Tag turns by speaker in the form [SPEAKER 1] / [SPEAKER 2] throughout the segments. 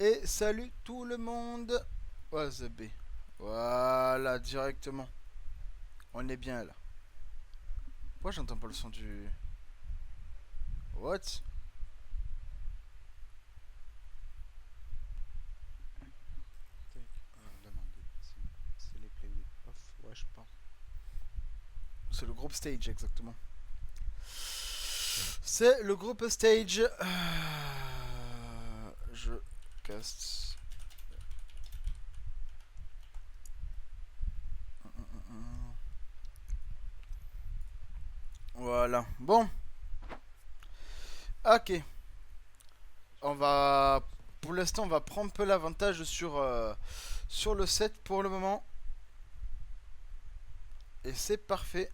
[SPEAKER 1] Et salut tout le monde. What's up, B. Voilà, directement. On est bien là. Pourquoi j'entends pas le son du... What?
[SPEAKER 2] Tac, on va demander si les play off. Ouais, je pense.
[SPEAKER 1] C'est le groupe Stage, exactement. C'est le groupe Stage. Je caste. Voilà. Bon. Ok. On va... Pour l'instant, on va prendre un peu l'avantage sur le set pour le moment. Et c'est parfait.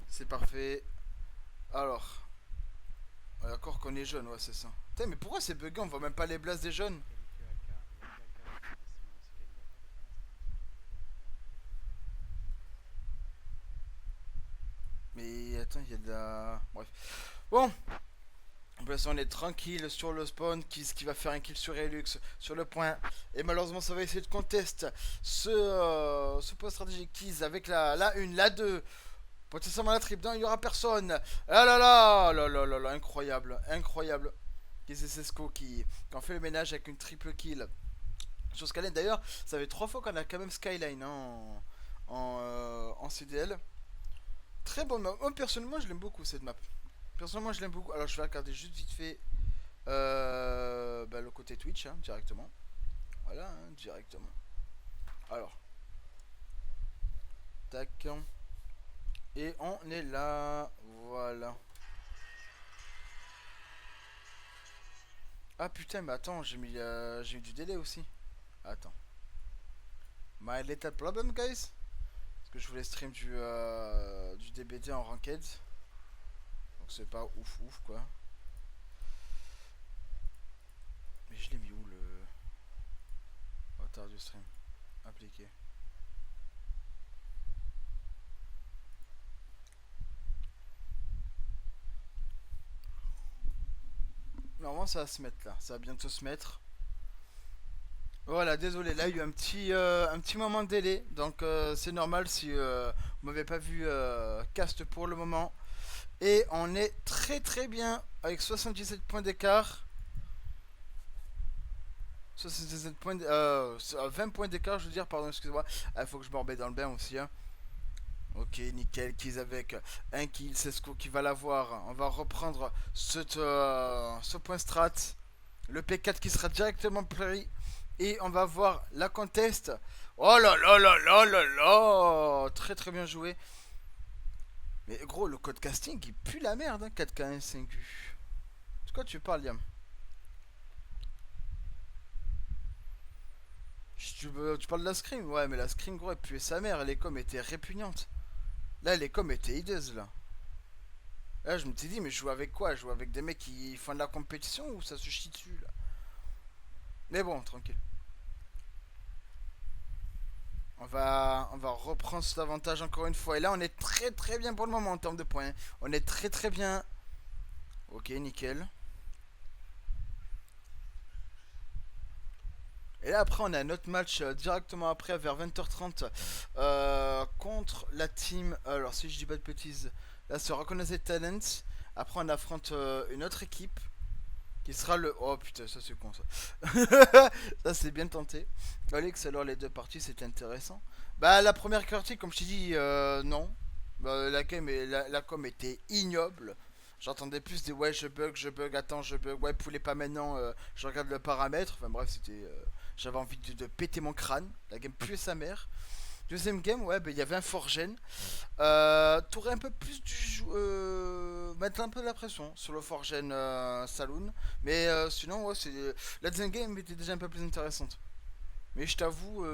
[SPEAKER 1] C'est parfait. Alors... D'accord qu'on est jeune, ouais, c'est ça. Putain, mais pourquoi c'est bugué? On voit même pas les blasts des jeunes.
[SPEAKER 2] Il y a que AK. Il y a que AK qui fait des streams aussi, là. Il n'y a pas de blast en stream.
[SPEAKER 1] Mais attends, il y a de la... Bref. Bon, pour l'instant, on est tranquille sur le spawn. Qui va faire un kill sur Relux, sur le point. Et malheureusement, ça va essayer de contest ce point stratégique Keys avec la 1, la 2. Potentiellement la triple. Non, il y aura personne. Ah là là, là là là là, incroyable, incroyable. Keys et Sesco qui ont fait le ménage avec une triple kill. Sur Skyline d'ailleurs, ça fait 3 fois qu'on a quand même Skyline hein, en CDL. Très bonne map. Moi personnellement je l'aime beaucoup cette map. Personnellement je l'aime beaucoup. Alors je vais regarder juste vite fait le côté Twitch hein, directement. Voilà, hein, directement. Alors, tac. Et on est là. Voilà. Ah putain, mais attends, j'ai mis du délai aussi. Attends. My little problem, guys. Parce que je voulais stream du DBD en ranked. Donc c'est pas ouf ouf quoi. Mais je l'ai mis où le retard du stream appliqué. Normalement ça va se mettre là, ça va bientôt se mettre. Voilà, désolé, là il y a eu un petit moment de délai, donc c'est normal si vous m'avez pas vu cast pour le moment. Et on est très très bien avec 77 points d'écart. 77 points, 20 points d'écart, je veux dire, pardon, excusez-moi. Il faut que je me remette dans le bain aussi. Hein. Ok, nickel, Kiz avec un kill, c'est ce qui va l'avoir. On va reprendre ce point strat. Le P4 qui sera directement pris. Et on va voir la contest. Oh là là là là là là. Très très bien joué. Mais gros, le code casting il pue la merde. Hein, 4K 5U. De quoi tu parles, Liam? Tu parles de la scream? Ouais, mais la scream, gros, elle puait sa mère. Les coms étaient répugnantes. Là, les coms étaient hideuses, là. Là, je me suis dit, mais je joue avec quoi? Je joue avec des mecs qui font de la compétition ou ça se chie dessus, là? Mais bon, tranquille. On va reprendre cet avantage encore une fois. Et là, on est très très bien pour le moment en termes de points. On est très très bien. Ok, nickel. Et là, après, on a un autre match directement après, vers 20h30, contre la team. Alors, si je dis pas de bêtises, là, c'est Recognized Talent. Après, on affronte une autre équipe qui sera le. Oh putain, ça c'est con ça. Ça c'est bien tenté. Alex, alors les deux parties c'était intéressant. Bah, la première partie, comme je t'ai dit, non. Bah, la com était ignoble. J'entendais plus des ouais, je bug, attends, je bug, ouais, poulet pas maintenant, je regarde le paramètre. Enfin bref, c'était. J'avais envie de péter mon crâne. La game puait sa mère. Deuxième game, ouais, bah, il y avait un Forgen. T'aurais un peu plus mettre un peu de la pression sur le Forgen Saloon. Mais sinon, ouais, la deuxième game était déjà un peu plus intéressante. Mais je t'avoue,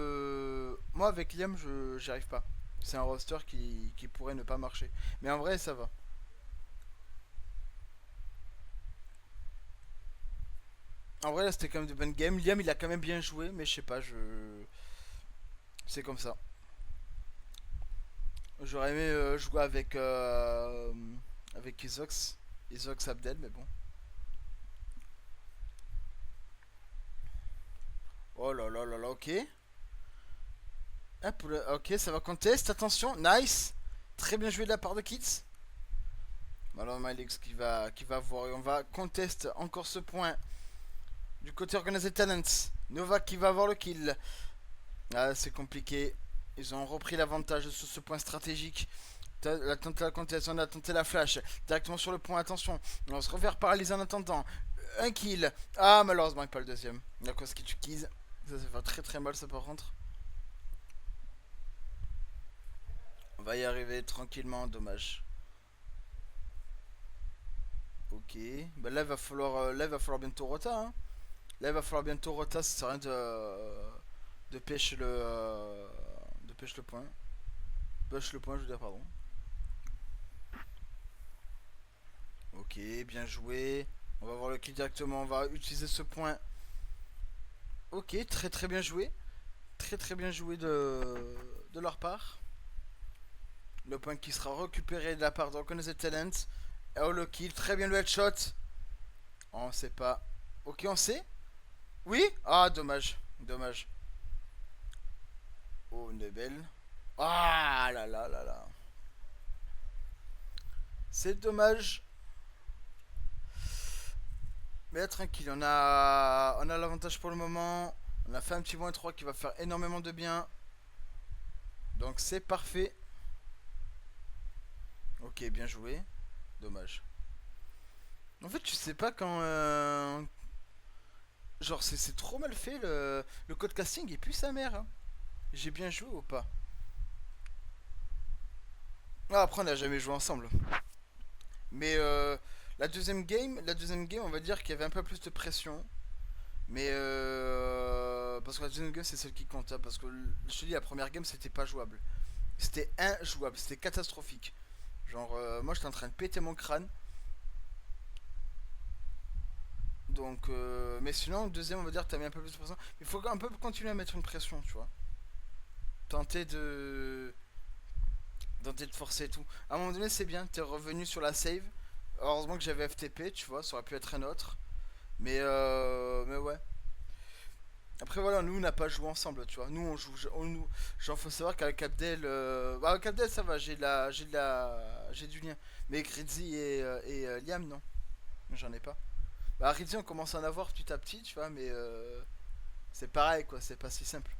[SPEAKER 1] moi avec Liam, j'y arrive pas. C'est un roster qui pourrait ne pas marcher. Mais en vrai, ça va. En vrai, là, c'était quand même de bonnes games. Liam, il a quand même bien joué, mais je sais pas, c'est comme ça. J'aurais aimé jouer avec Isox Abdel, mais bon. Oh là là là là, ok. Hop, ok, ça va contest, attention, nice. Très bien joué de la part de Kids. Alors Mylix qui va voir et on va contest encore ce point du côté Organized Talents. Nova qui va avoir le kill. Ah, c'est compliqué. Ils ont repris l'avantage sur ce point stratégique. La tenté la contest, on a tenté la flash. Directement sur le point, attention. On va se refaire paralyser en attendant. Un kill. Ah, malheureusement, pas le deuxième. D'accord, ce qui tue Keys. Ça fait très très mal, ça par contre. On va y arriver tranquillement, dommage. Ok. Bah là, là, il va falloir bientôt rota. Hein. Là, il va falloir bientôt rota. Ça sert à rien de pêche de pêche le point. Push le point, je veux dire, pardon. Ok, bien joué. On va voir le kill directement. On va utiliser ce point. Ok, très très bien joué. Très très bien joué de leur part. Le point qui sera récupéré de la part d'Organized Talent. Oh, le kill. Très bien le headshot. On sait pas. Ok, on sait. Oui. Ah, dommage. Dommage. Oh, une belle. Ah là là là là. C'est dommage. Mais tranquille, on a l'avantage pour le moment. On a fait un petit moins 3 qui va faire énormément de bien. Donc c'est parfait. Ok, bien joué. Dommage. En fait, tu sais pas quand... Genre, c'est trop mal fait. Le code casting et puis sa mère. Hein. J'ai bien joué ou pas? Ah, après, on n'a jamais joué ensemble. Mais la deuxième game, on va dire qu'il y avait un peu plus de pression. Mais parce que la deuxième game, c'est celle qui compte. Hein, parce que je te dis, la première game, c'était pas jouable. C'était injouable, c'était catastrophique. Genre, moi j'étais en train de péter mon crâne. Donc, mais sinon, deuxième, on va dire que t'as mis un peu plus de pression. Il faut un peu continuer à mettre une pression, tu vois. Tenter de. Tenter de forcer et tout. À un moment donné, c'est bien, t'es revenu sur la save. Heureusement que j'avais FTP, tu vois, ça aurait pu être un autre. Mais ouais. Après, voilà, nous on n'a pas joué ensemble, tu vois. Nous on joue. Genre, faut savoir qu'avec Abdel. Bah, avec Abdel, ça va, j'ai du lien. Mais Gridzy et Liam, non. J'en ai pas. Bah, Rizzi, on commence à en avoir petit à petit, tu vois, mais c'est pareil, quoi, c'est pas si simple.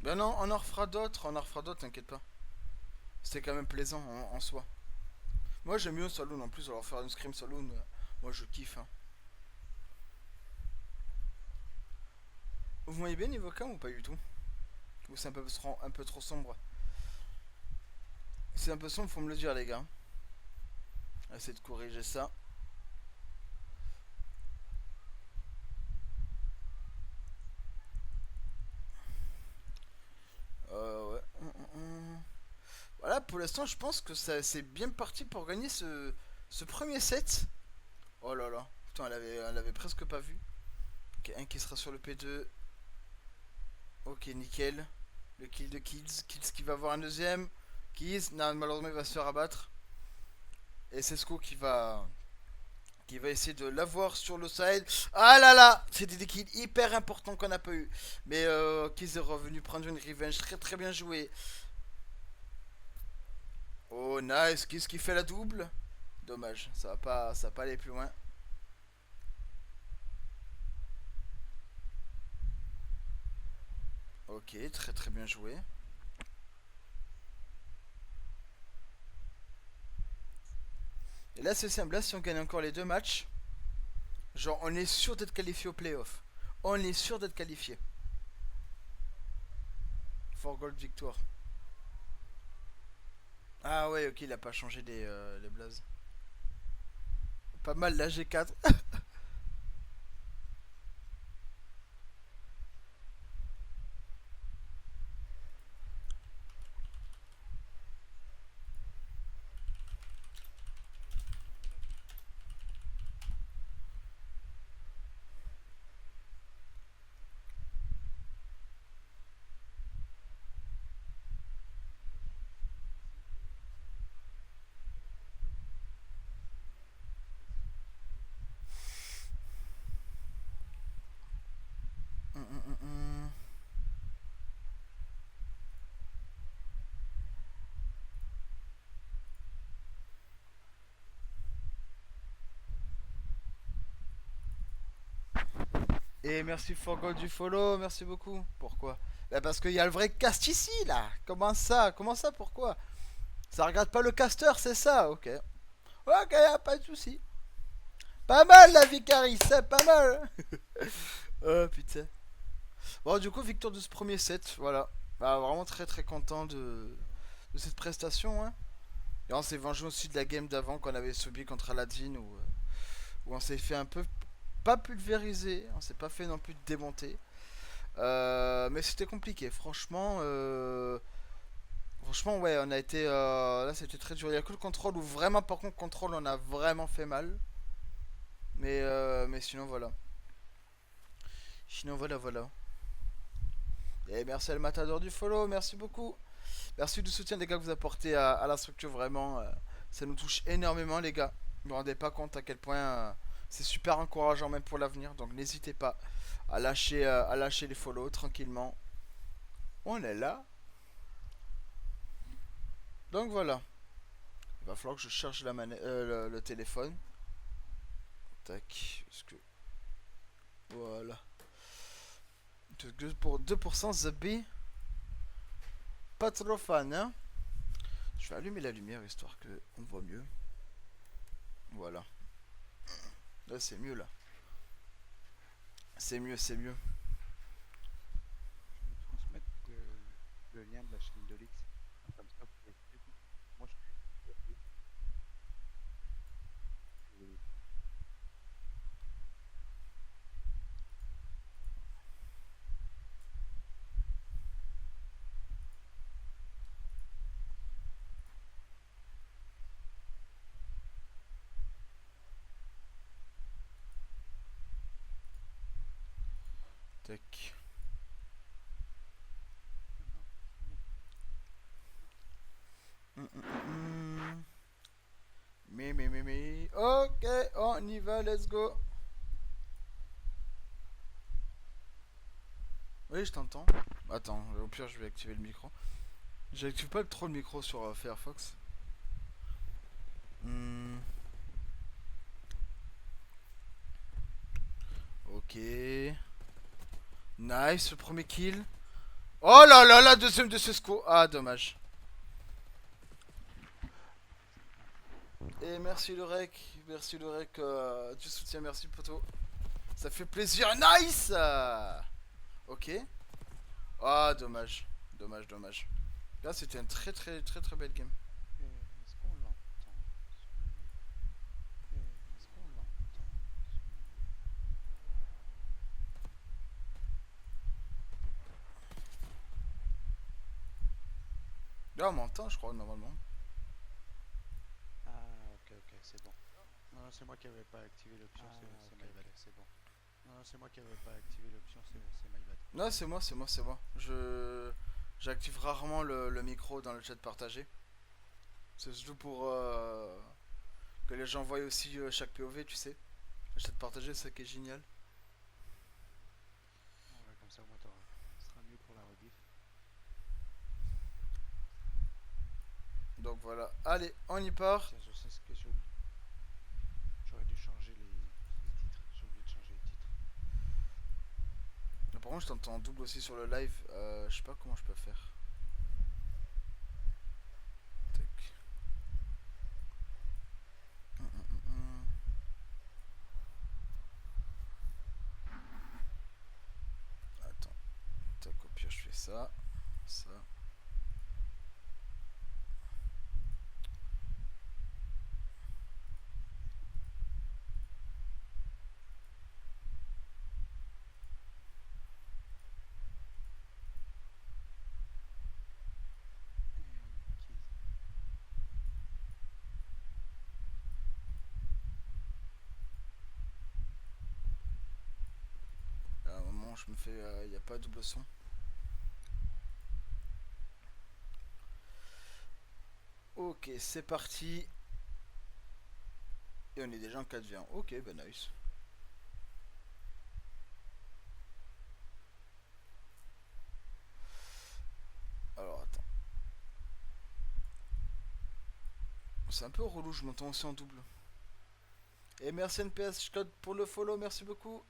[SPEAKER 1] Ben non, on en refera d'autres, t'inquiète pas. C'était quand même plaisant en soi. Moi, j'aime mieux Saloon en plus, alors faire une Scream Saloon, moi je kiffe. Hein. Vous voyez bien niveau cam ou pas du tout? Ou c'est un peu trop sombre? C'est un peu sombre, faut me le dire, les gars. Essayer de corriger ça. Ouais. Voilà, pour l'instant, je pense que ça c'est bien parti pour gagner ce premier set. Oh là là, putain, elle avait presque pas vu. Ok, un qui sera sur le P2. Ok, nickel. Le kill de Kids. Kids qui va avoir un deuxième. Kids, non, malheureusement, il va se faire abattre. Et c'est Sco qui va essayer de l'avoir sur le side. Ah là là, c'était des kills hyper importants qu'on n'a pas eu. Mais Kids est revenu prendre une revenge. Très très bien joué. Oh, nice. Kids qui fait la double. Dommage, ça va pas aller plus loin. Ok, très très bien joué. Et là, c'est simple. Là, si on gagne encore les deux matchs, genre, on est sûr d'être qualifié au playoff. On est sûr d'être qualifié. For gold victoire. Ah ouais, ok, il a pas changé les blazes. Pas mal la G4. Et merci Forgold du follow, merci beaucoup. Pourquoi? Bah parce qu'il y a le vrai cast ici là. Comment ça? Comment ça? Pourquoi? Ça regarde pas le caster, c'est ça? Ok. Ok, y a pas de souci. Pas mal la Vicari, c'est pas mal. Oh putain. Bon, du coup, victoire de ce premier set, voilà. Bah, vraiment très très content de cette prestation. Hein. Et on s'est vengé aussi de la game d'avant qu'on avait subi contre Aladdin où on s'est fait un peu pas pulvériser, on s'est pas fait non plus démonter. Mais c'était compliqué, franchement. Franchement, ouais, on a été. Là, c'était très dur. Il y a que le contrôle où vraiment, par contre, contrôle, on a vraiment fait mal. Mais sinon, voilà. Sinon, voilà, voilà. Et merci à le Matador du follow, merci beaucoup. Merci du soutien, les gars, que vous apportez à la structure, vraiment. Ça nous touche énormément, les gars. Vous vous rendez pas compte à quel point c'est super encourageant, même pour l'avenir. Donc, n'hésitez pas à lâcher les follow tranquillement. On est là. Donc, voilà. Il va falloir que je charge le téléphone. Tac. Parce que. Voilà. Pour 2% The B. Pas trop fan, hein. Je vais allumer la lumière histoire que on voit mieux. Voilà. Là, c'est mieux, là. C'est mieux, c'est mieux.
[SPEAKER 2] Je vais transmettre le lien de la chaîne de l'X. Comme ça, vous pouvez suivre. Moi, je suis.
[SPEAKER 1] Tac. Mais. Ok, on y va, let's go. Oui, je t'entends. Attends, au pire, je vais activer le micro. J'active pas trop le micro sur Firefox. Hmm, ok. Nice, le premier kill. Oh là là, la deuxième de ce score. Ah, dommage. Et merci le rec. Merci le rec du soutien, merci poto. Ça fait plaisir. Nice. Ok. Ah, dommage. Dommage, dommage. Là, c'était une très très très très belle game.
[SPEAKER 2] Est-ce qu'on l'entend sur le... Est-ce qu'on l'entend sur le...
[SPEAKER 1] Là, on m'entend, je crois, normalement.
[SPEAKER 2] Ah, ok, c'est bon. Non, non, c'est moi qui avais pas activé l'option,
[SPEAKER 1] Ah,
[SPEAKER 2] c'est
[SPEAKER 1] ok,
[SPEAKER 2] my bad,
[SPEAKER 1] ok.
[SPEAKER 2] c'est bon. Non, non, c'est moi qui avais pas activé l'option, c'est my bad.
[SPEAKER 1] Non, c'est moi, c'est moi, c'est moi. J'active rarement le micro dans le chat partagé. C'est surtout pour que les gens voient aussi chaque POV, tu sais. Le chat partagé, c'est ça qui est génial.
[SPEAKER 2] Ouais, comme ça, au moins, ce sera mieux pour la rediff.
[SPEAKER 1] Donc voilà. Allez, on y part.
[SPEAKER 2] Tiens, je sais ce que j'ai oublié. J'aurais dû changer les titres. J'ai oublié de changer les titres.
[SPEAKER 1] Par contre, je t'entends en double aussi sur le live. Je sais pas comment je peux faire. Tac. Hum. Attends. Tac, au pire, je fais ça. Ça.
[SPEAKER 2] Keys.
[SPEAKER 1] À un moment, je me fais. Il n'y a pas double son. Ok, c'est parti. Et on est déjà en 4v1. Ok, bah nice. Alors attends. C'est un peu relou, je m'entends aussi en double. Et merci NPS Code pour le follow, merci beaucoup.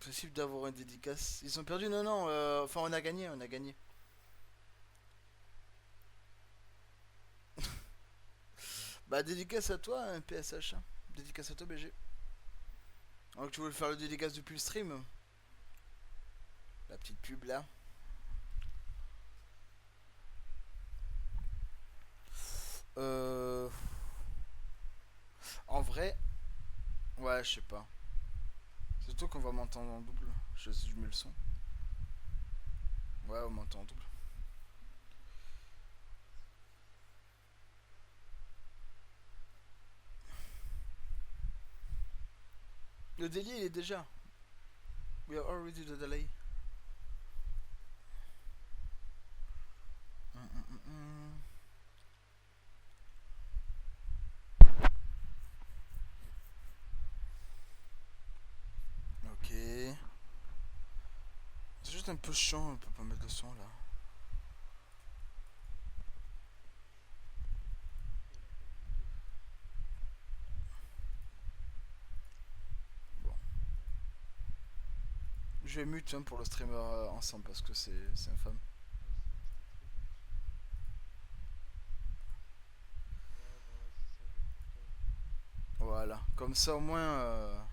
[SPEAKER 1] Possible d'avoir une dédicace. Ils ont perdu, non, non. Enfin, on a gagné, on a gagné. Bah, dédicace à toi, hein, PSH. Hein. Dédicace à toi, BG. Donc, tu veux faire le dédicace depuis le stream? La petite pub là. Euh... En vrai, ouais, je sais pas. Surtout qu'on va m'entendre en double. Je mets le son. Ouais, on m'entend en double. Le délai, il est déjà. We are already the delay. Hum, hum, hum, hum. Ok. C'est juste un peu chiant, on peut pas mettre le son là. Bon. Je vais mute hein, pour le streamer ensemble parce que c'est infâme. Voilà. Comme ça au moins.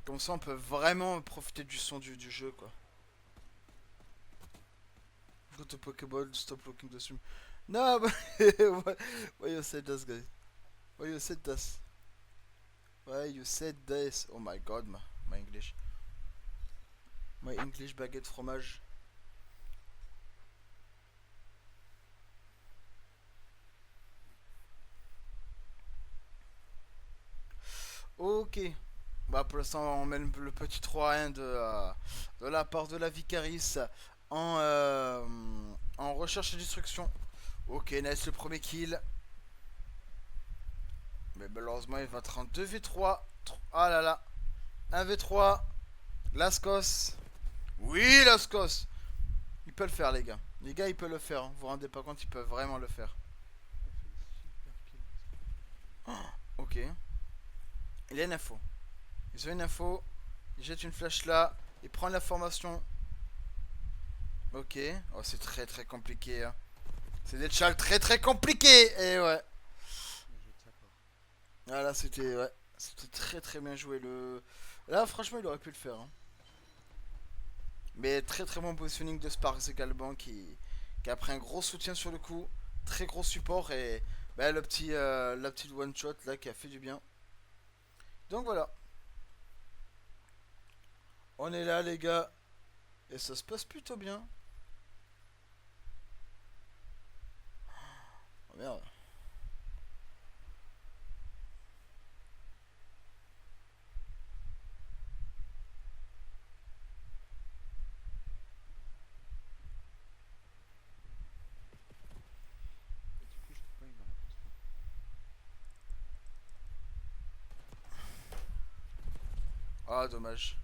[SPEAKER 1] Comme ça on peut vraiment profiter du son du jeu quoi. Go to Pokéball, stop looking the stream. No, but why you said this, guys? Why you said this? Why you said this? Oh my god, my English. My English baguette fromage. Ok. Bah pour l'instant on mène le petit 3-1 de la part de la Vicaris en recherche et destruction. Ok, nice le premier kill. Mais malheureusement il va être en 2v3. Ah là là. 1v3. Lascos. Oui Lascos. Il peut le faire les gars. Les gars il peut le faire. Hein. Vous vous rendez pas compte, il peut vraiment le faire. Ok. Il a une info. Ils ont une info. Il jette une flèche là. Il prend l'information. Ok. Oh c'est très très compliqué. Hein. C'est des chals très très compliqués. Et ouais. Ah là c'était ouais. C'était très très bien joué. Là franchement il aurait pu le faire. Hein. Mais très très bon positioning de Sparks également qui a pris un gros soutien sur le coup. Très gros support et bah, la petite one shot là qui a fait du bien. Donc voilà. On est là les gars. Et ça se passe plutôt bien. Oh merde. Ah dommage.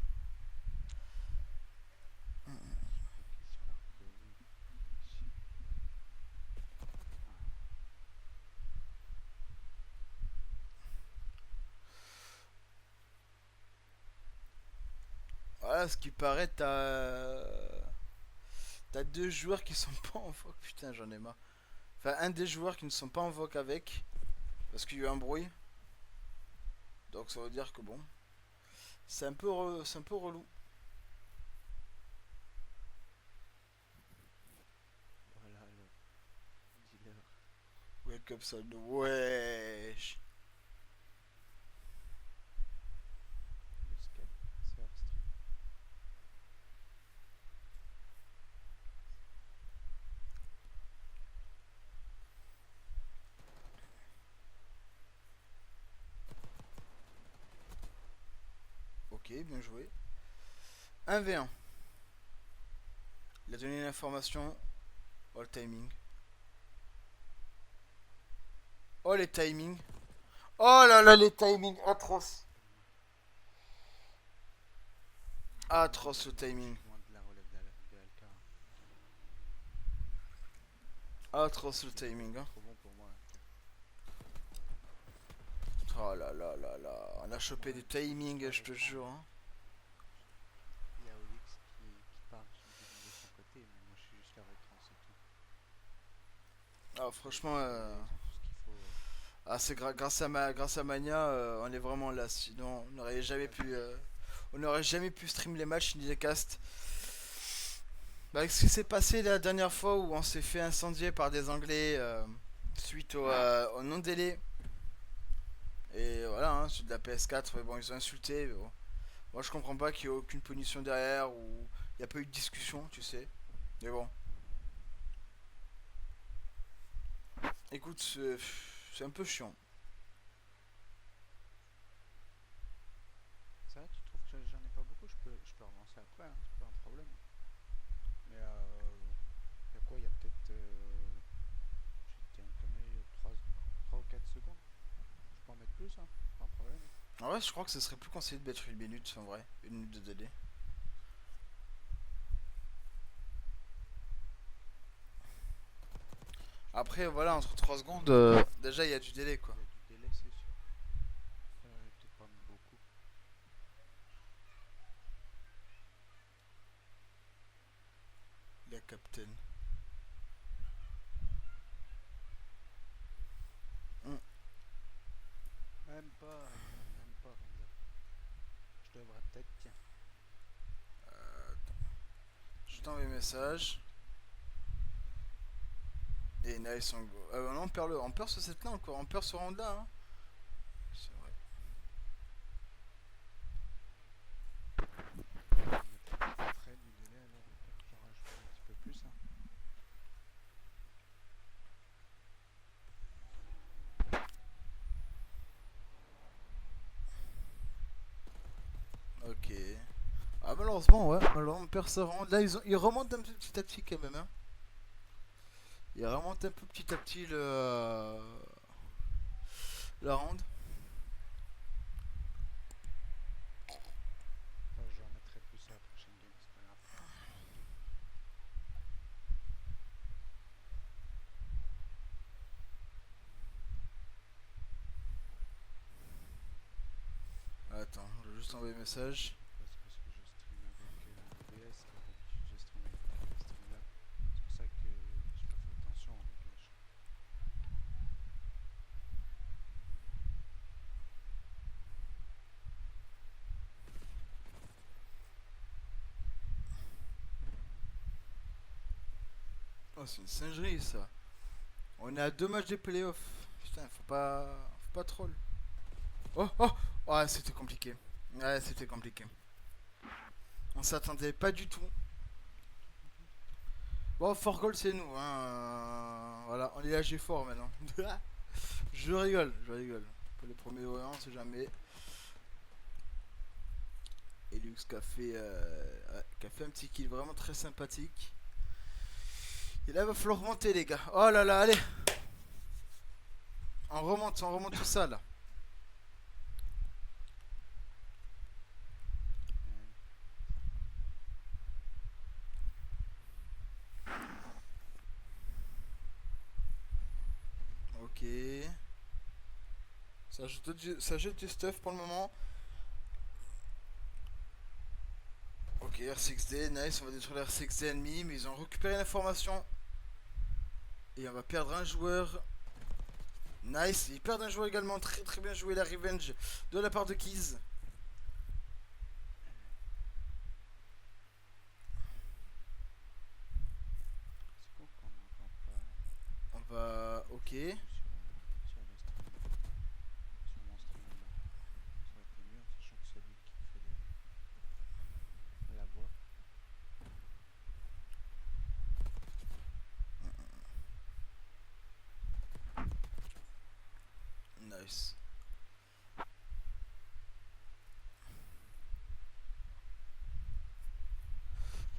[SPEAKER 1] Voilà ce qui paraît t'as deux joueurs qui sont pas en vogue. Putain j'en ai marre. Enfin un des joueurs qui ne sont pas en vogue avec. Parce qu'il y a eu un bruit. Donc ça veut dire que bon. C'est un peu relou.
[SPEAKER 2] Voilà le dealer.
[SPEAKER 1] Wake up son. Wesh.
[SPEAKER 2] Le Skype, c'est hors stream.
[SPEAKER 1] Ok, bien joué. 1v1. Il a donné une information. Oh le timing. Oh les timings. Oh là là les timings atroces. Atroce le timing.
[SPEAKER 2] Loin de la relève de LK.
[SPEAKER 1] Atroce le timing. Hein.
[SPEAKER 2] Trop bon pour moi.
[SPEAKER 1] Oh là là là là. On a chopé des timings, je te jure. Hein. Ah, franchement,
[SPEAKER 2] Ils ont tout ce qu'il faut.
[SPEAKER 1] ah, c'est grâce à Mania, on est vraiment là. Sinon,
[SPEAKER 2] Ouais, c'est sûr.
[SPEAKER 1] on n'aurait jamais pu stream les matchs ni les casts. Bah, avec ce qui s'est passé la dernière fois où on s'est fait incendier par des Anglais suite au non-délai. Et voilà, hein, c'est de la PS4, mais bon, ils ont insulté. Mais bon. Moi, je comprends pas qu'il y ait aucune punition derrière ou il n'y a pas eu de discussion, tu sais. Mais bon, écoute, c'est un peu chiant.
[SPEAKER 2] Ça, tu trouves que j'en ai pas beaucoup? Je peux relancer après, hein, c'est pas un problème. Mais il y a quoi? Il y a peut-être, je vais te dire une connerie, 3 ou 4 secondes. Je peux en mettre plus, hein, pas un problème.
[SPEAKER 1] En vrai, je crois que ce serait plus conseillé de mettre une minute, en vrai. Une minute de délai. Après, voilà, entre 3 secondes, déjà, il y a du délai, quoi.
[SPEAKER 2] Il y a du délai, c'est sûr. Peut-être pas beaucoup.
[SPEAKER 1] La Captain. Hum,
[SPEAKER 2] Même pas, Renza. Je devrais peut-être, tiens.
[SPEAKER 1] attends. Je t'envoie un message. Et nice, on go. On perd ce set là encore. On perd ce round là, hein. C'est vrai.
[SPEAKER 2] Je vais mettre après du délai, alors au pire, j'en rajoute un petit peu plus, hein.
[SPEAKER 1] Ok. Ah, malheureusement, ouais. Malheureusement, on perd ce round là. Ils remontent un peu petit à petit quand même, hein. Ils remontent un peu petit à petit le round.
[SPEAKER 2] Ouais, je remettrai plus à la prochaine game, c'est pas grave.
[SPEAKER 1] Attends, je vais juste envoyer un message.
[SPEAKER 2] Ouais, c'est parce que je stream avec OBS, là, d'habitude je stream avec Streamlab. C'est pour ça que je dois faire attention au réglage.
[SPEAKER 1] Oh, c'est une singerie ça. On est à deux matchs des playoffs. Putain, faut pas troll. Oh, oh, ouais, c'était compliqué. Ouais, c'était compliqué. On s'attendait pas du tout. Bon, Fort Goal, c'est nous, hein. Voilà, on est là, j'ai fort maintenant. Je rigole, je rigole. Pour les premiers on sait jamais. Et Lux qui a fait un petit kill vraiment très sympathique. Et là, il va falloir remonter, les gars. Oh là là, allez. On remonte tout ça là.
[SPEAKER 2] Allez, ça part.
[SPEAKER 1] Ok. Ça jette du stuff pour le moment. Ok, R6D, nice, on va détruire le R6D ennemi, mais ils ont récupéré l'information. Et on va perdre un joueur. Nice, ils perdent un joueur également, très très bien joué la revenge de la part de Keys.
[SPEAKER 2] C'est con qu'on n'entend pas
[SPEAKER 1] On va... Ok.
[SPEAKER 2] du tout sur le stream, sur mon stream à moi. Ça aurait été mieux en sachant que c'est lui qui fait la voix.
[SPEAKER 1] Nice.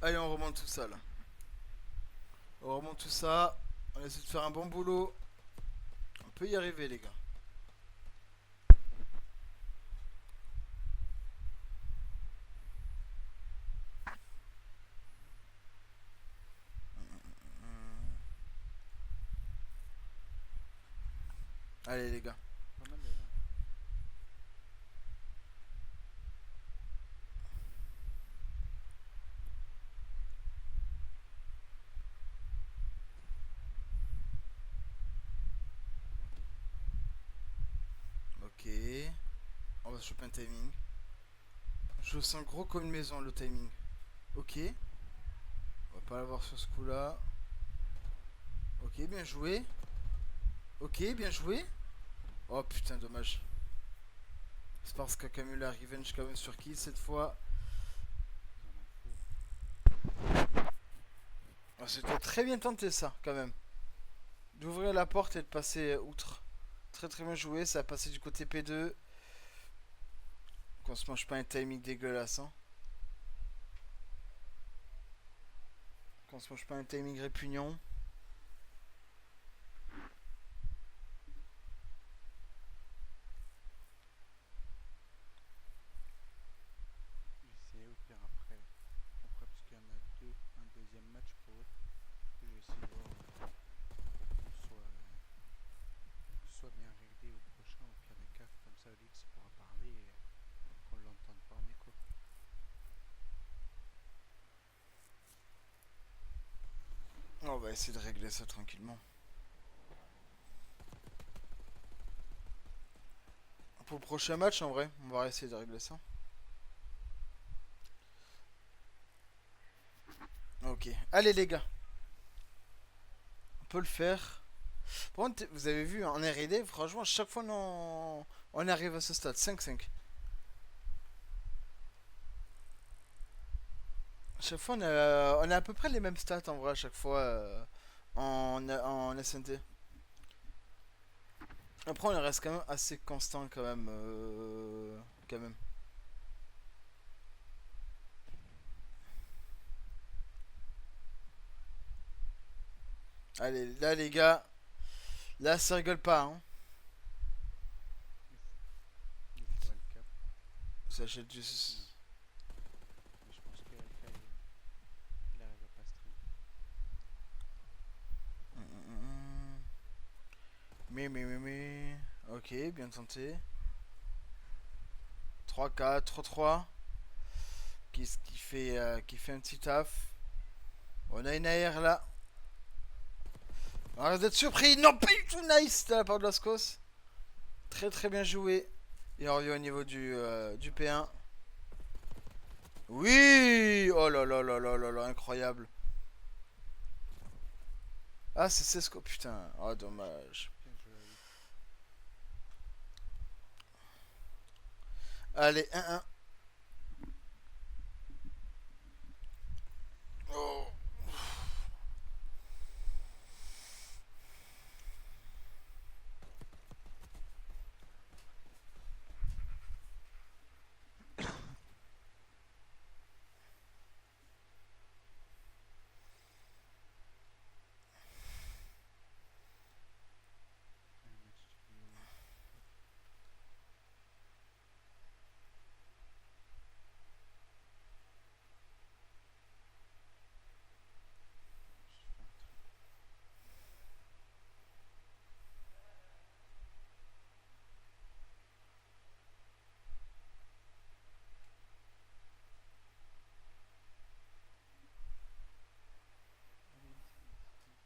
[SPEAKER 1] Allez, on remonte tout ça là. On remonte tout ça. On essaie de faire un bon boulot. On peut y arriver, les gars. Allez, les gars.
[SPEAKER 2] Pas mal de...
[SPEAKER 1] va choper un timing. Je le sens gros comme une maison le timing. Ok. On va pas l'avoir sur ce coup là. Ok, bien joué. Ok, bien joué. Oh putain, dommage. C'est parce qu'a quand même eu la revenge quand même sur qui cette fois.
[SPEAKER 2] Ils en ont fou.
[SPEAKER 1] Oh, c'était très bien tenté ça quand même. D'ouvrir la porte et de passer outre. Très très bien joué, ça a passé du côté P2. Qu'on se mange pas un timing dégueulasse. Hein. Qu'on se mange pas un timing répugnant.
[SPEAKER 2] J'essaie au pire après. Après, parce qu'il y en a deux, un deuxième match pour eux. Du coup, je vais essayer de voir pour que ce soit bien réglé au prochain. Au pire des cas, comme ça, Alix pourra parler et qu'on l'entende pas en écho.
[SPEAKER 1] On va essayer de régler ça tranquillement. Pour le prochain match en vrai, on va essayer de régler ça. Ok. Allez les gars. On peut le faire. Par contre, vous avez vu en R&D, franchement, chaque fois on arrive à ce stade. 5-5. Chaque fois on a à peu près les mêmes stats en vrai à chaque fois en SNT. Après on reste quand même assez constant quand même. Quand même. Allez, là les gars, là ça rigole pas. Hein.
[SPEAKER 2] Il faut LK.
[SPEAKER 1] Ça jette du...
[SPEAKER 2] Non. Mais je pense que LK, il arrive à pas stream.
[SPEAKER 1] Mais. Ok, bien tenté. 3-4, 3-3. Qui fait un petit taf. On a une AR là. On reste d'être surpris. Non, pas du tout nice de la part de Lascos. Très très bien joué. Et on revient au niveau du P1. Oui. Oh là là là là là là, incroyable. Ah, c'est Sesco, putain. Oh, dommage.
[SPEAKER 2] Bien joué à Alix.
[SPEAKER 1] Allez, 1-1. Oh.
[SPEAKER 2] Un match studio. Je fais un truc. Allez, vas-y. Et si je fais ça?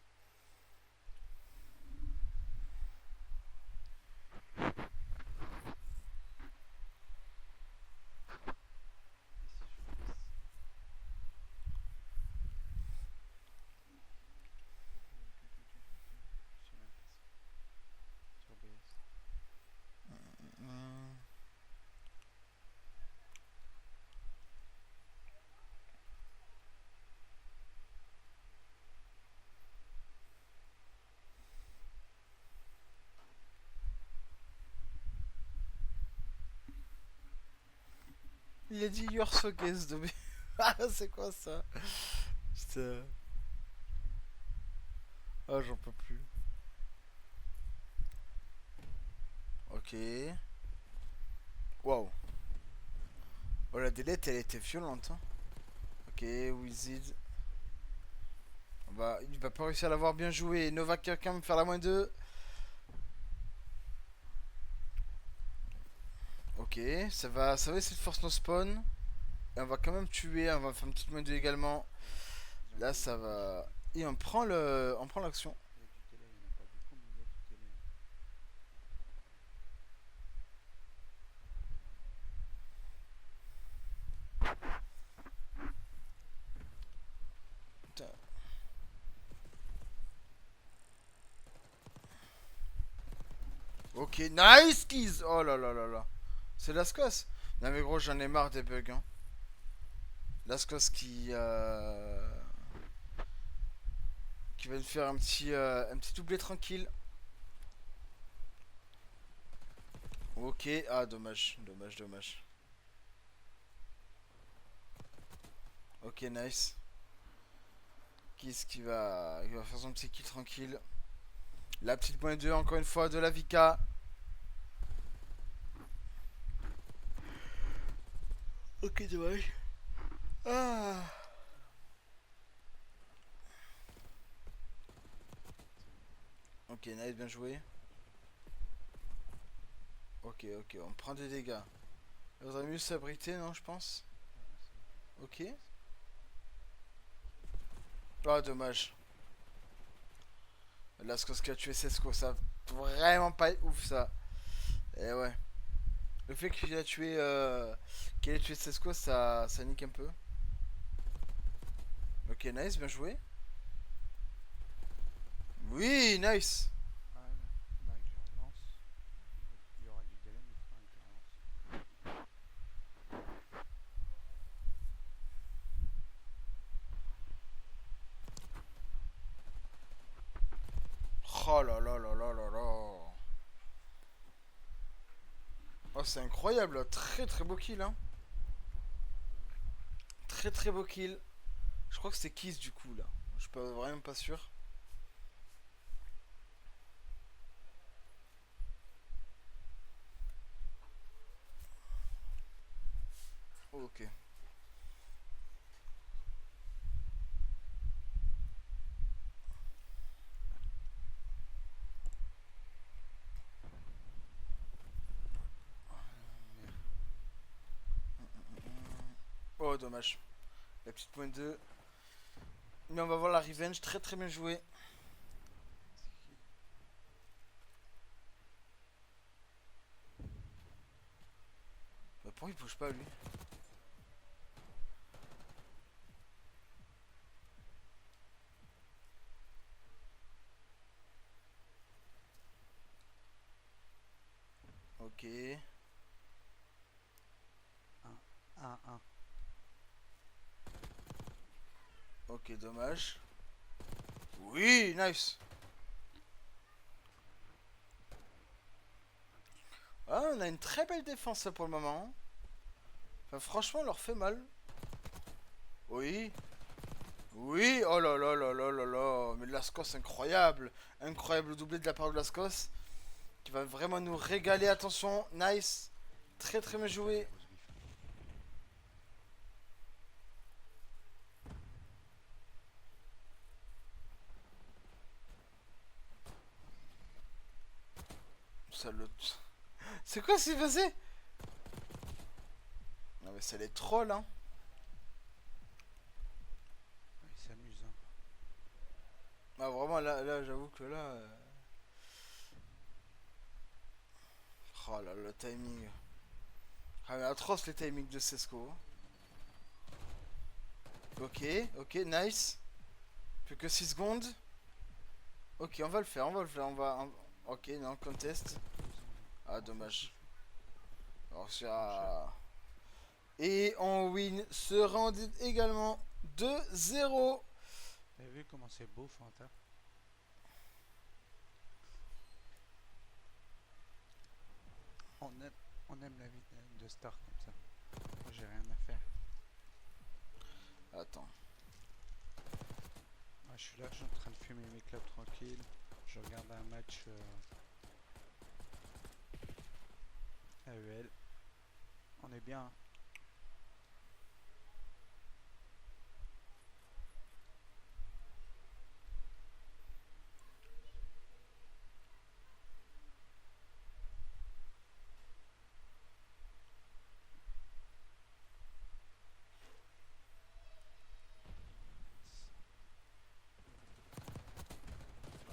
[SPEAKER 2] Je sais même pas si. Sur BS.
[SPEAKER 1] Hmm. Il a dit you're so guest de Ah, c'est quoi ça? Putain. Oh, j'en peux plus. Ok. Waouh. Oh, la délette, elle était violente. Hein. Ok, Wizard. Il va pas réussir à l'avoir bien joué. Nova quelqu'un me faire la moins 2. Ok, ça va essayer de force no spawn. Et on va quand même tuer. On va faire une petite moins 2 également.
[SPEAKER 2] Ouais. Ils ont
[SPEAKER 1] Là,
[SPEAKER 2] pas eu
[SPEAKER 1] ça
[SPEAKER 2] beaucoup de
[SPEAKER 1] va.
[SPEAKER 2] délai.
[SPEAKER 1] Et on prend l'action.
[SPEAKER 2] Il y a du délai, il n'y en a pas beaucoup, mais il y a du délai.
[SPEAKER 1] Ok, nice keys. Oh là là là là. C'est Lascos. Non mais gros, j'en ai marre des bugs. Hein. Lascos qui va nous faire un petit doublé tranquille. Ok, ah dommage, dommage, dommage. Ok, nice. Qui va faire son petit kill tranquille. La petite point 2 encore une fois de la Vika. Ok, dommage. Ah. Ok, nice, bien joué. Ok, ok, on prend des dégâts. Il vaudrait mieux s'abriter, non, je pense. Ok. Ah, dommage. Là, ce qui a tué Sesco, ça vraiment pas ouf, ça. Et ouais. Le fait qu'il ait tué Sesco, ça nique un peu. Ok, nice, bien joué. Oui, nice.
[SPEAKER 2] Ah, bah, que je relance. Il y aura du délai, mais il faudra que je relance.
[SPEAKER 1] Oh là là là là là là. Oh, c'est incroyable. Très très beau kill, hein. Très très beau kill. Je crois que c'était Kiss du coup, là. Je suis pas, vraiment pas sûr. Ok.
[SPEAKER 2] Merde.
[SPEAKER 1] Oh, dommage. La petite pointe 2. Mais on va voir la revenge. Très très bien joué. Bah, pourquoi il bouge pas lui? Ok.
[SPEAKER 2] 1-1.
[SPEAKER 1] Ok, dommage. Oui, nice. Ah, on a une très belle défense là, pour le moment. Enfin, franchement, on leur fait mal. Oui. Oui, oh là là là là là là. Mais Lascos, incroyable. Incroyable doublé de la part de Lascos. Qui va vraiment nous régaler. Attention, nice. Très très bien
[SPEAKER 2] Putain, les
[SPEAKER 1] joué.
[SPEAKER 2] rose beef.
[SPEAKER 1] Salut. C'est quoi ce qui s'est passé? Non mais c'est les trolls, hein.
[SPEAKER 2] Ouais, il s'amuse, hein.
[SPEAKER 1] Ah vraiment là j'avoue que là... Oh là le timing. Ah mais atroce les timings de Sesco. Ok, ok, nice. Plus que 6 secondes. Ok, on va le faire, on va le faire, Ok, non, contest. Ah, dommage. Alors, et on win ce round également 2-0.
[SPEAKER 2] T'as vu comment c'est beau, Fanta? On aime, on aime la vie de star comme ça. Moi, j'ai rien à faire.
[SPEAKER 1] Attends.
[SPEAKER 2] Moi, je suis là, je suis en train de fumer mes clubs tranquille. Je regarde un match AEL. On est bien, hein.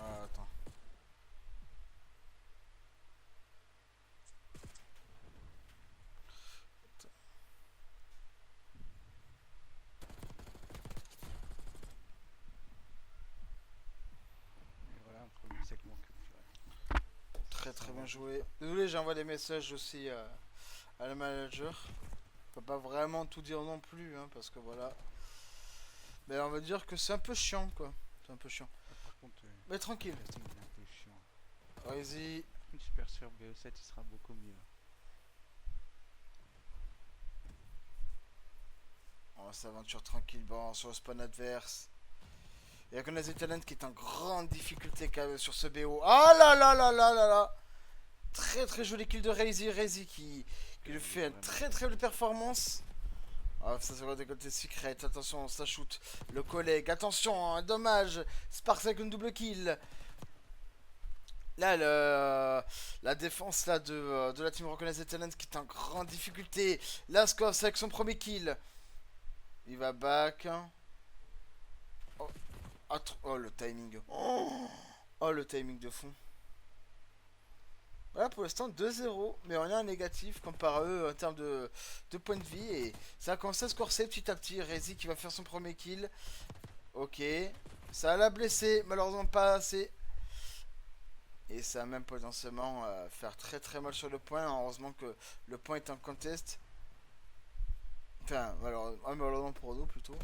[SPEAKER 1] Ah, attends. Très
[SPEAKER 2] Ça
[SPEAKER 1] très bien
[SPEAKER 2] va.
[SPEAKER 1] joué. Désolé, j'envoie des messages aussi à la manager. On peut pas vraiment tout dire non plus, hein, parce que voilà. Mais on va dire que c'est un peu chiant, quoi. C'est un peu chiant.
[SPEAKER 2] Par contre,
[SPEAKER 1] Mais
[SPEAKER 2] le
[SPEAKER 1] tranquille.
[SPEAKER 2] casting il est un peu chiant.
[SPEAKER 1] Vas-y.
[SPEAKER 2] J'espère sur BE7 il sera beaucoup mieux.
[SPEAKER 1] On s'aventure tranquillement sur le spawn adverse. Il y a Connaze Talent qui est en grande difficulté quand même sur ce BO. Ah là là là là là là. Très très joli kill de Razy. Razy qui lui fait une
[SPEAKER 2] Vraiment
[SPEAKER 1] très
[SPEAKER 2] bien
[SPEAKER 1] très belle
[SPEAKER 2] fait.
[SPEAKER 1] performance. Ah, ça c'est le côté secret. Attention, ça shoot. Le collègue. Attention, hein, dommage. Sparks avec une double kill. Là, la défense là, de la team Recognize Talent qui est en grande difficulté. Laskos avec son premier kill. Il va back. Oh, oh, le timing. Oh, le timing de fond. Voilà, pour l'instant 2-0, mais on est en négatif comparé à eux en termes de points de vie. Et ça a commencé à se corser petit à petit. Rezi qui va faire son premier kill. Ok. Ça l'a blessé, malheureusement pas assez. Et ça va même potentiellement faire très très mal sur le point. Heureusement que le point est en contest. Enfin, malheureusement pour nous plutôt.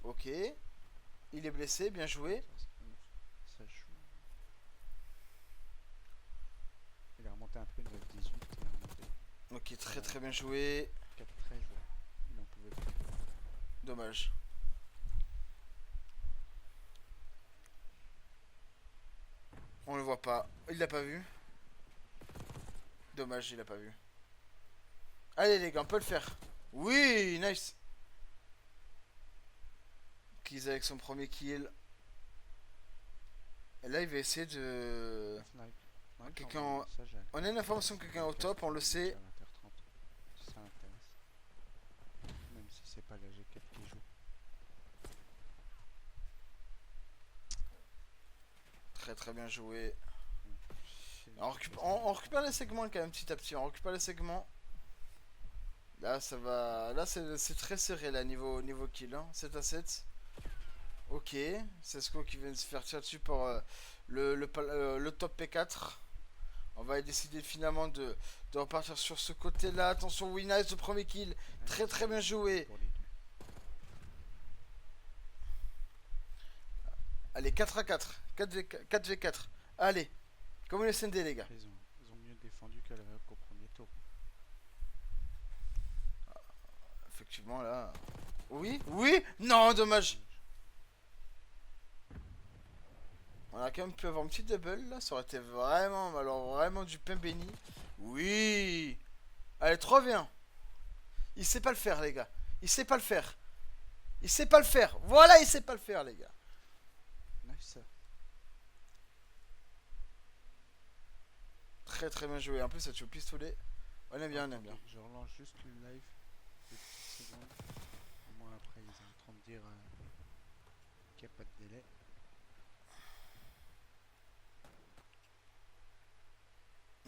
[SPEAKER 1] Ok. Il est blessé, bien joué.
[SPEAKER 2] Ça joue. Il a remonté un peu une 18. Il a remonté
[SPEAKER 1] Ok, très très bien joué.
[SPEAKER 2] 4-13. Il en pouvait plus.
[SPEAKER 1] Dommage. On le voit pas. Il l'a pas vu. Dommage, il l'a pas vu. Allez les gars, on peut le faire. Oui, nice. Kiz avec son premier kill. Et là, il va essayer de...
[SPEAKER 2] Snipe. Ouais, j'ai
[SPEAKER 1] Quelqu'un...
[SPEAKER 2] envoyé un message à
[SPEAKER 1] On a une information de quelqu'un au top, on le sait.
[SPEAKER 2] à 20h30. Si ça l'intéresse. Même si c'est pas la G4 qui joue.
[SPEAKER 1] Très très bien joué.
[SPEAKER 2] C'est-
[SPEAKER 1] On récupère les segments quand même petit à petit. On récupère les segments. Là, ça va... Là, c'est très serré là, niveau kill. Hein. 7 à 7. Ok. C'est Sko qui vient de se faire tirer dessus par le top P4. On va décider finalement de repartir sur ce côté-là. Attention, Winnice, le premier kill. Très très bien joué.
[SPEAKER 2] Pour les deux.
[SPEAKER 1] Allez, 4 à 4. 4v4. Allez. Comme une SND, les gars.
[SPEAKER 2] Ils ont mieux défendu qu'au premier tour.
[SPEAKER 1] Effectivement, là. Oui. Oui. Non, dommage. On a quand même pu avoir une petite double, là. Ça aurait été vraiment, alors vraiment du pain béni. Oui. Allez, 3v1. Il sait pas le faire, les gars. Il sait pas le faire. Il sait pas le faire. Voilà, il sait pas le faire, les gars.
[SPEAKER 2] Nice.
[SPEAKER 1] Très très bien joué. En plus, ça tue au pistolet. On aime bien, on aime bien.
[SPEAKER 2] Je relance juste le live. 2 petites secondes. Au moins après, ils sont en train de dire qu'il n'y a pas de délai.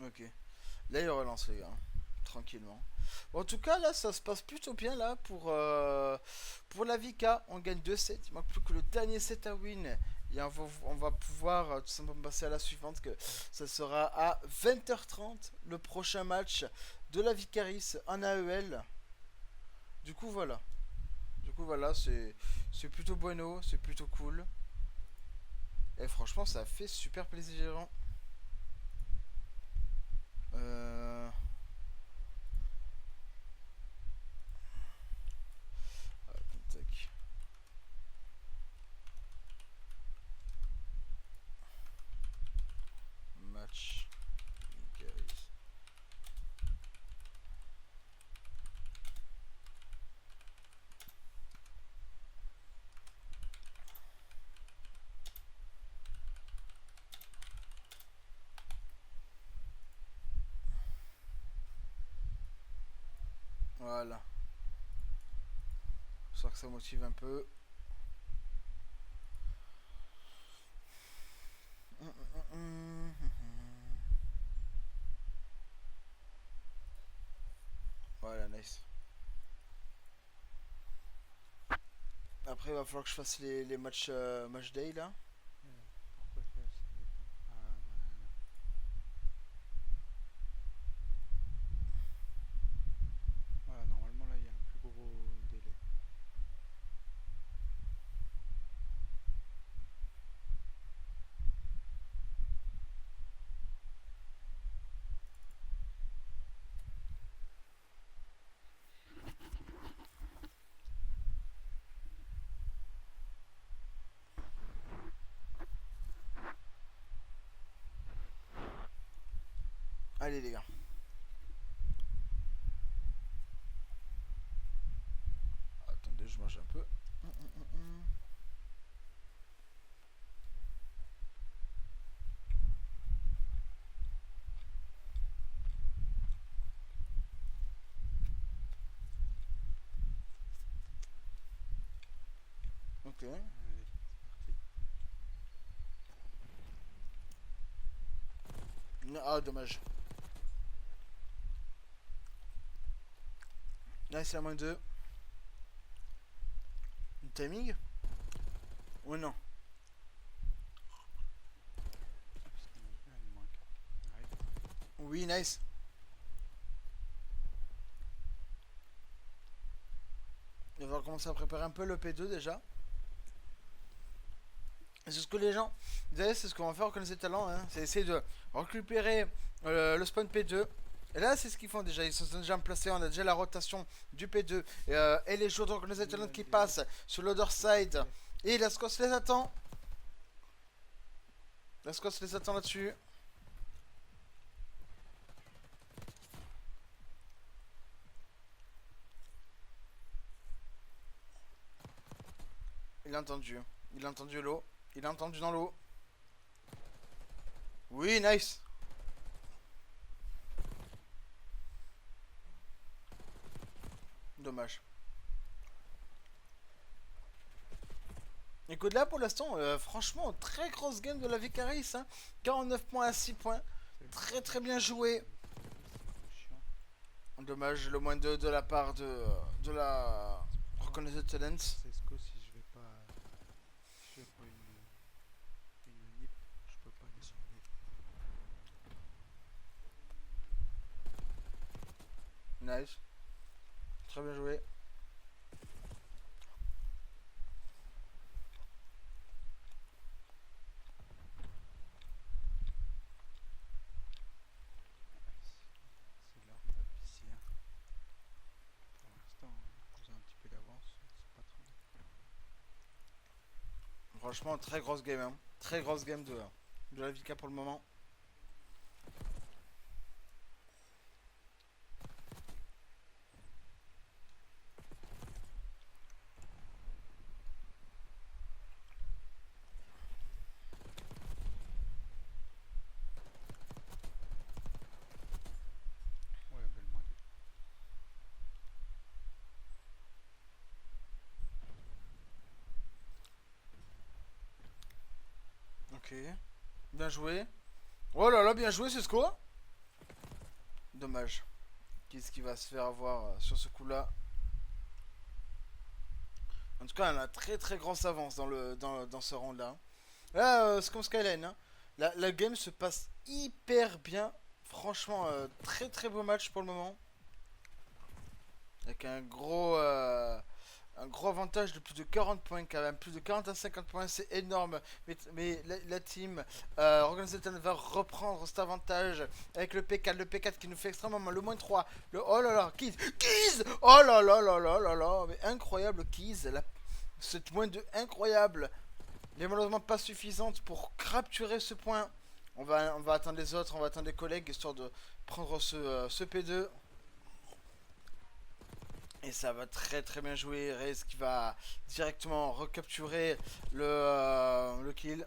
[SPEAKER 1] Ok. Là, il relance, les gars. Tranquillement. Bon, en tout cas, là, ça se passe plutôt bien, là, pour la Vika. On gagne 2 sets. Il manque plus que le dernier set à win. Et on va pouvoir tout simplement passer à la suivante. Que ça sera à 20h30, le prochain match de la Vicaris en AEL. Du coup, voilà. C'est plutôt bueno. C'est plutôt cool. Et franchement, ça fait super plaisir. Euh... Tac. Match. Guys. Voilà. Je sens que ça motive un peu. Voilà, nice. Après, il va falloir que je fasse les matchs match day là.
[SPEAKER 2] Pourquoi ça dépend. Ah, voilà.
[SPEAKER 1] Allez les gars. Attendez, je mange un peu. Ok.
[SPEAKER 2] Allez, c'est parti.
[SPEAKER 1] Ah, dommage. Nice, la moins 2. Timing? Ou non?
[SPEAKER 2] Parce qu'il me manque. Arrive.
[SPEAKER 1] Oui, nice. On va commencer à préparer un peu le P2 déjà. C'est ce que les gens disaient, c'est ce qu'on va faire au Connaissez Talent, hein. C'est essayer de récupérer le spawn P2. Et là, c'est ce qu'ils font déjà. Ils sont déjà placés. On a déjà la rotation du P2 et les joueurs de Connaissez Talent qui passent sur l'other side. Et Lascos les attend. Lascos les attend là-dessus. Il a entendu. Il a entendu l'eau. Il a entendu dans l'eau. Oui, nice. Dommage. Écoute là pour l'instant, franchement, très grosse game de la Vicaris. Hein. 49 points à 6 points. Très très bien joué.
[SPEAKER 2] Chiant.
[SPEAKER 1] Dommage, le moins 2 de la part de la Reconnaissance Talent.
[SPEAKER 2] C'est ce que si je vais pas une nip, je peux pas aller sur nip.
[SPEAKER 1] Nice. Très bien joué.
[SPEAKER 2] C'est l'arme de la PC. Hein. Pour l'instant, vous avez un petit peu d'avance, c'est pas trop mal.
[SPEAKER 1] Franchement, très grosse game. Hein. Très grosse game de la Vika pour le moment.
[SPEAKER 2] Ouais, belle moins deux.
[SPEAKER 1] Ok. Bien joué. Oh là là, bien joué, c'est ce quoi? Dommage. Qu'est-ce qui va se faire avoir sur ce coup-là? En tout cas, on a très très grosse avance dans ce round-là. Là, c'est comme Skyline. Hein. La game se passe hyper bien. Franchement, très très beau match pour le moment. Avec un gros avantage de plus de 40 points quand même. Plus de 40 à 50 points, c'est énorme. Mais la team Organization va reprendre cet avantage avec le P4. Le P4 qui nous fait extrêmement mal. Le moins 3. Oh là là, Keys. Oh là là là là là là. Mais incroyable Keys. Cette moins 2 incroyable. Mais malheureusement pas suffisante pour capturer ce point. On va attendre les autres, on va attendre les collègues histoire de prendre ce P2. Et ça va très très bien jouer. Rez qui va directement recapturer le kill.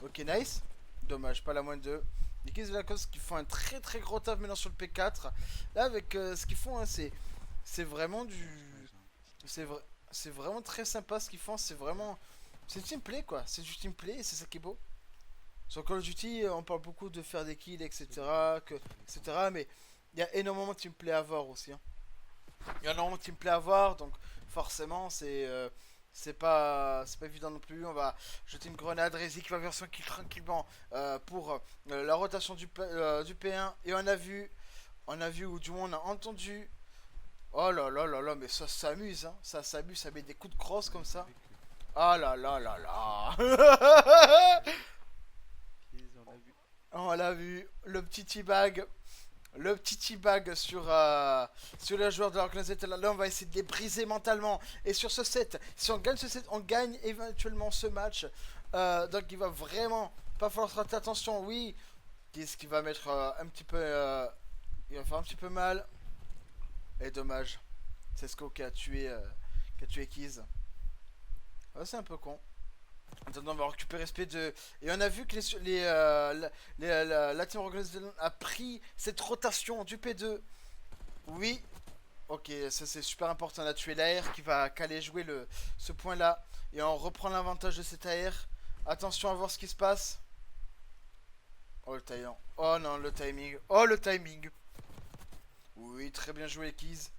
[SPEAKER 1] Ok, nice. Dommage, pas la moins 2. Les Kids de la Cause qui font un très très gros taf maintenant sur le P4. Là, avec ce qu'ils font, hein, c'est vraiment du. C'est vraiment très sympa ce qu'ils font. C'est vraiment. C'est team play quoi. C'est du team play et c'est ça qui est beau. Sur Call of Duty, on parle beaucoup de faire des kills, etc. Mais il y a énormément de teamplay à voir aussi. Hein. Il y a énormément de teamplay à voir, donc forcément c'est pas évident non plus. On va jeter une grenade. Rezi qui va vers son kill tranquillement pour la rotation du P1 et on a vu ou du moins on a entendu. Oh là là là là, mais ça s'amuse, hein. Ça s'amuse, ça met des coups de crosse comme ça. Ah là là là là.
[SPEAKER 2] On l'a vu.
[SPEAKER 1] On l'a vu, le petit teabag. Le petit teabag sur les joueurs de l'organisation. Là, on va essayer de les briser mentalement. Et sur ce set, si on gagne ce set, on gagne éventuellement ce match. Donc il va vraiment Pas falloir se rater, attention, oui. Qu'est-ce qui va mettre un petit peu. Il va faire un petit peu mal. Et dommage. C'est Sko qui a tué Keys. Ouais, c'est un peu con. Attends, on va récupérer ce P2. Et on a vu que la Team Rocket League a pris cette rotation du P2. Oui. Ok, ça c'est super important. On a tué l'AR qui va caler jouer ce point là. Et on reprend l'avantage de cet AR. Attention à voir ce qui se passe. Oh le taillant. Oh non, le timing. Oh le timing. Oui, très bien joué, Keys.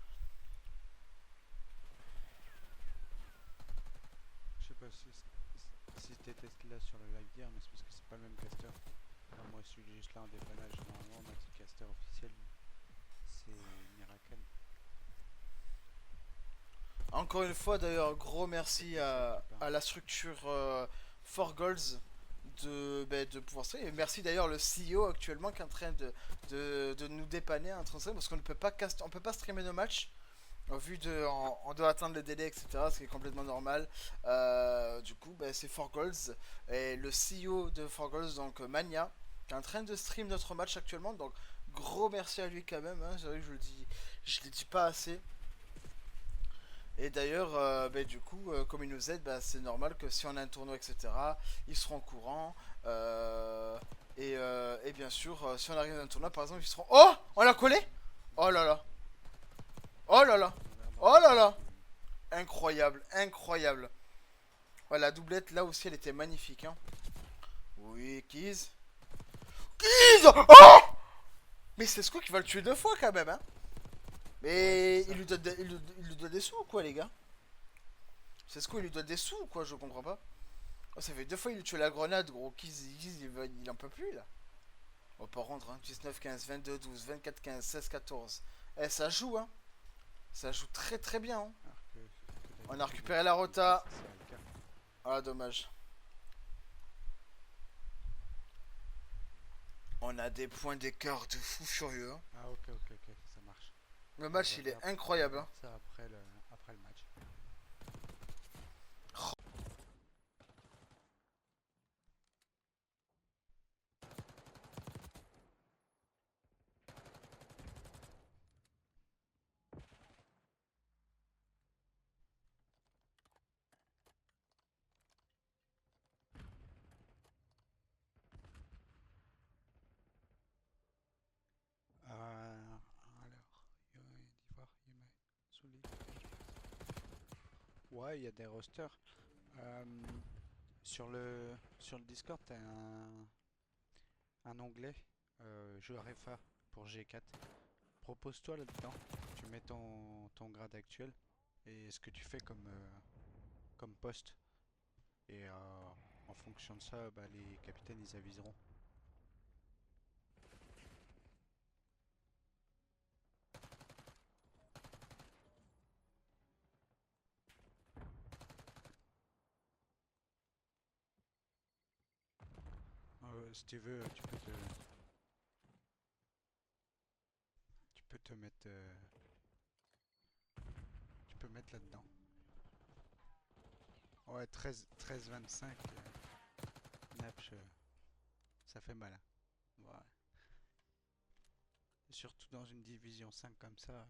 [SPEAKER 2] Je sais pas si t'étais là sur le live hier, mais c'est parce que c'est pas le même caster. Enfin, moi, je suis juste là en dépannage. Normalement, notre caster officiel, c'est Miracle.
[SPEAKER 1] Encore une fois, d'ailleurs, gros
[SPEAKER 2] C'est
[SPEAKER 1] merci
[SPEAKER 2] pour ça qu'il parle.
[SPEAKER 1] à la structure For Goals de pouvoir stream. Et merci d'ailleurs le CEO actuellement qui est en train de nous dépanner en train de stream parce qu'on ne peut pas on peut pas streamer nos matchs. Vu on doit atteindre le délai, etc., ce qui est complètement normal. Du coup, c'est For Goals et le CEO de For Goals, donc Mania, qui est en train de stream notre match actuellement. Donc, gros merci à lui quand même. Hein, c'est vrai que je le dis pas assez. Et d'ailleurs, du coup, comme ils nous aident, c'est normal que si on a un tournoi, etc., ils seront au courant. Et bien sûr, si on arrive à un tournoi, par exemple, ils seront. Oh, on l'a collé. Oh là là. Oh là là.
[SPEAKER 2] On a l'air
[SPEAKER 1] Oh
[SPEAKER 2] d'avoir
[SPEAKER 1] là
[SPEAKER 2] bien
[SPEAKER 1] là.
[SPEAKER 2] joué.
[SPEAKER 1] Incroyable, incroyable. Ouais, la doublette, là aussi, elle était magnifique. Hein. Oui, Keys. Keys. Oh, mais c'est ce coup qui va le tuer deux fois quand même. Hein.
[SPEAKER 2] Ouais, c'est
[SPEAKER 1] Mais
[SPEAKER 2] ça.
[SPEAKER 1] il lui donne des sous ou quoi, les gars? C'est ce coup, il lui donne des sous ou quoi? Je comprends pas. Oh, ça fait deux fois il lui tue la grenade, gros. Il en peut plus là. On va pas rendre, hein. 19, 15, 22, 12, 24, 15, 16, 14. Eh, ça joue, hein. Ça joue très très bien. Hein.
[SPEAKER 2] Alors que
[SPEAKER 1] On a
[SPEAKER 2] d'habitude,
[SPEAKER 1] récupéré la
[SPEAKER 2] il passe
[SPEAKER 1] rota.
[SPEAKER 2] assez Alka.
[SPEAKER 1] Ah, dommage. On a des points d'écart de fou furieux. Hein.
[SPEAKER 2] Ah, ok, ok, ok, ça marche.
[SPEAKER 1] Le
[SPEAKER 2] On
[SPEAKER 1] match,
[SPEAKER 2] va
[SPEAKER 1] il est
[SPEAKER 2] on va
[SPEAKER 1] incroyable. Hein.
[SPEAKER 2] voir ça après le match. Alors, d'Ivoire, Yémen, Souli. Ouais, il y a des rosters. Euh, sur le Discord, t'as un onglet joueur FA pour G4. Propose-toi là-dedans. Tu mets ton grade actuel et ce que tu fais comme poste. Et en fonction de ça, les capitaines ils aviseront. Si tu veux, tu peux te mettre, tu peux mettre là-dedans. Ouais, 13-25, Napch, ça fait mal. Hein. Ouais. Et surtout dans une division 5 comme ça.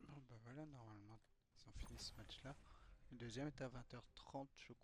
[SPEAKER 2] Bon, bah voilà, normalement, ils ont fini ce match-là. Le deuxième est à 20h30, je crois.